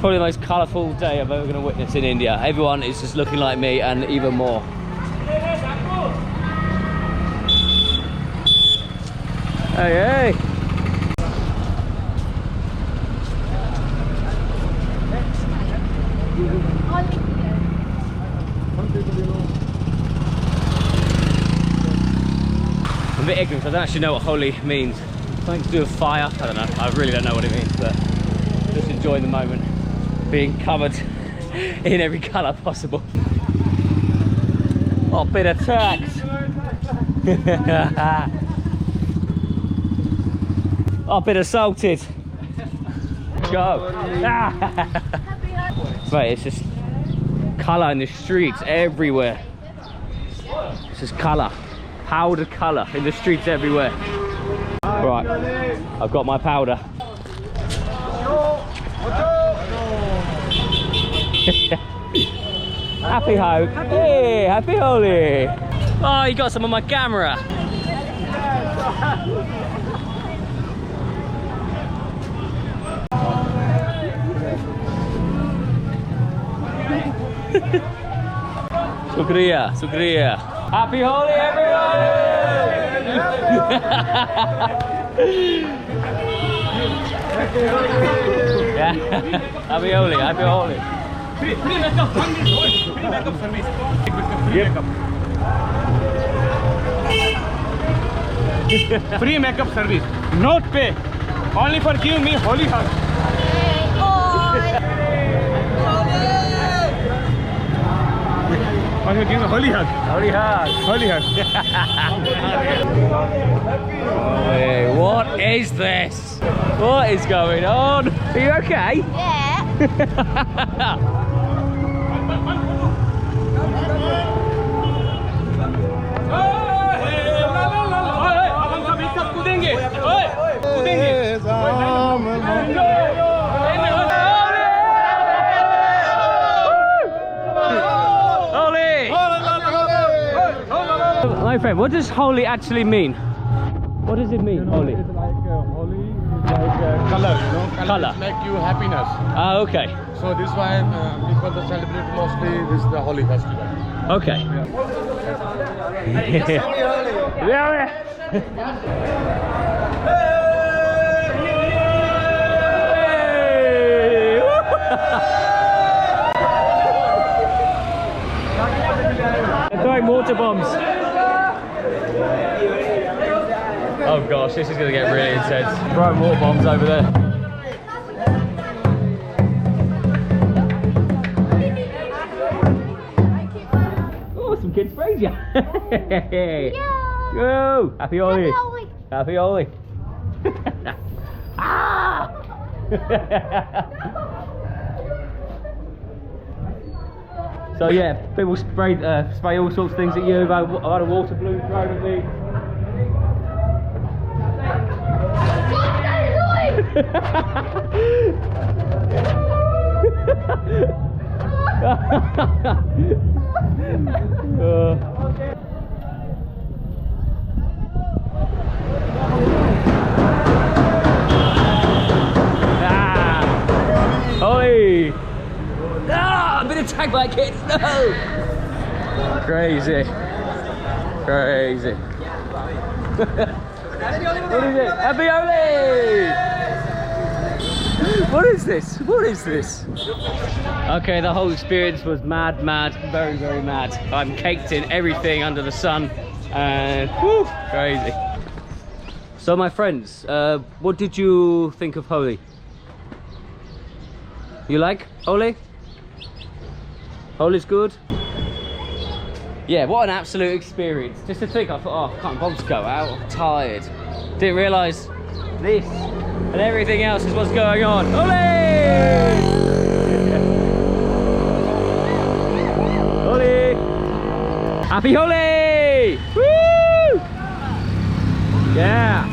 probably the most colourful day I'm ever going to witness in India. Everyone is just looking like me and even more. Hey, hey! I'm a bit ignorant, I don't actually know what Holi means. Something to do with fire, I don't know, I really don't know what it means, but just enjoying the moment, being covered in every colour possible. Oh, bit of tracks! Oh, bit of salted! Go! Right, it's just colour in the streets everywhere. It's just colour. Powdered colour in the streets everywhere. Right, I've got my powder. Happy Holi! Hey, happy Holi! Oh, you got some on my camera. Shukriya, shukriya. Happy Holi, everyone! Yeah. Happy Holi, happy Holi. Free makeup service. Free makeup service. Free makeup service. Not pay. Only for give me Holi hug. Okay, give me Holi hug. Holi hug. Holi hug. Hey, what is this? What is going on? Are you okay? Yeah. My friend, what does Holi actually mean? What does it mean, Holi? It's like Holi is like color, you know? Color. Make you happiness. Ah, okay. So this why people celebrate mostly this the Holi festival. Okay. Yeah. They're throwing water bombs. Oh gosh, this is going to get really intense. Throwing water bombs over there. Oh, some kids sprayed you. Whoa! Happy Holi! Happy Holi! Ah! So yeah, people spray all sorts of things at you. I had a water balloon thrown at me. Holi! Ah, I've been attacked by kids. No! Crazy. Crazy. What is it? Happy Holi! What is this? What is this? Okay, the whole experience was mad, very, very mad. I'm caked in everything under the sun and whew, crazy. So my friends, what did you think of Holi? You like Holi? Holi's good? Yeah, what an absolute experience. Just to think, I thought, oh, I can't bother to go out, I'm tired. Didn't realise this and everything else is what's going on. Holi! Holi! Happy Holi! Woo! Yeah!